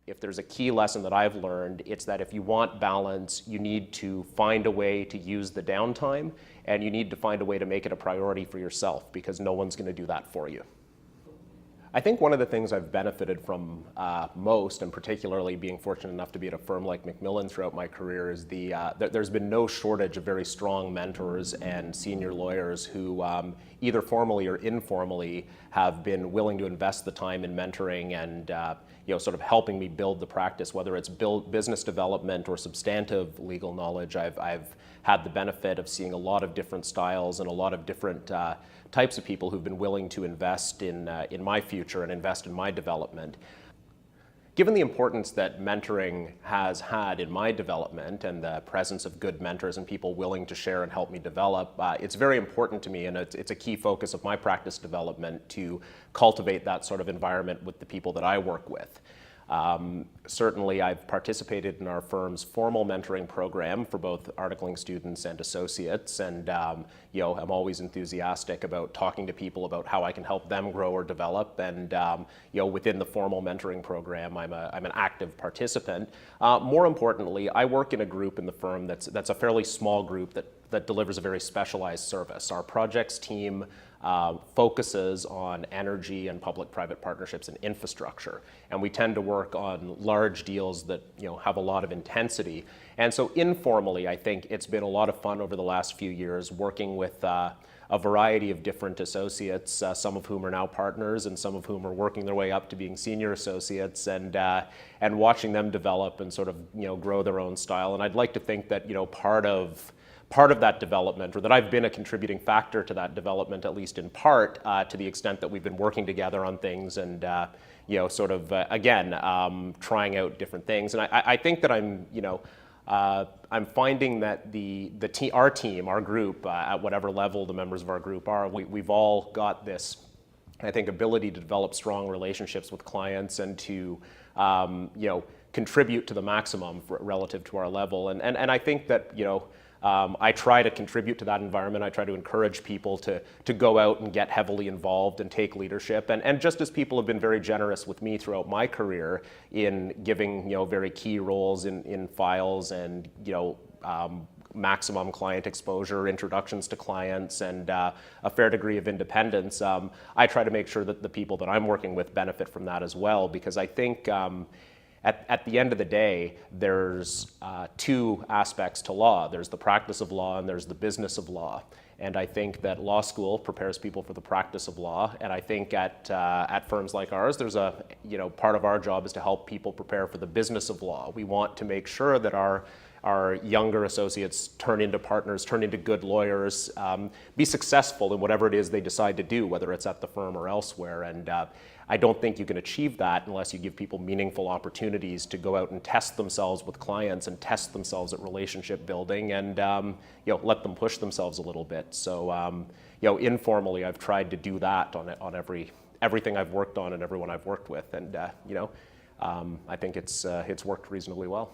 if there's a key lesson that I've learned, it's that if you want balance, you need to find a way to use the downtime, and you need to find a way to make it a priority for yourself, because no one's going to do that for you. I think one of the things I've benefited from most, and particularly being fortunate enough to be at a firm like Macmillan throughout my career, is there's been no shortage of very strong mentors and senior lawyers who either formally or informally have been willing to invest the time in mentoring and sort of helping me build the practice, whether it's business development or substantive legal knowledge. I've had the benefit of seeing a lot of different styles and a lot of different types of people who've been willing to invest in my future and invest in my development. Given the importance that mentoring has had in my development and the presence of good mentors and people willing to share and help me develop, it's very important to me, and it's a key focus of my practice development to cultivate that sort of environment with the people that I work with. Certainly, I've participated in our firm's formal mentoring program for both articling students and associates, and I'm always enthusiastic about talking to people about how I can help them grow or develop. And within the formal mentoring program, I'm an active participant. More importantly, I work in a group in the firm that's a fairly small group that delivers a very specialized service. Our projects team focuses on energy and public-private partnerships and infrastructure, and we tend to work on large deals that have a lot of intensity. And so informally, I think it's been a lot of fun over the last few years working with a variety of different associates, some of whom are now partners and some of whom are working their way up to being senior associates, and watching them develop and sort of grow their own style. And I'd like to think that part of that development, or that I've been a contributing factor to that development, at least in part, to the extent that we've been working together on things and trying out different things. And I think that I'm finding that our group, at whatever level the members of our group are, we've all got this, I think, ability to develop strong relationships with clients and to contribute to the maximum relative to our level. And I think that I try to contribute to that environment. I try to encourage people to go out and get heavily involved and take leadership. And just as people have been very generous with me throughout my career in giving very key roles in files and maximum client exposure, introductions to clients, and a fair degree of independence, I try to make sure that the people that I'm working with benefit from that as well, because I think at the end of the day, there's two aspects to law. There's the practice of law and there's the business of law. And I think that law school prepares people for the practice of law. And I think at firms like ours, there's part of our job is to help people prepare for the business of law. We want to make sure that our younger associates turn into partners, turn into good lawyers, be successful in whatever it is they decide to do, whether it's at the firm or elsewhere. And I don't think you can achieve that unless you give people meaningful opportunities to go out and test themselves with clients and test themselves at relationship building and let them push themselves a little bit. So informally, I've tried to do that on everything I've worked on and everyone I've worked with, and I think it's worked reasonably well.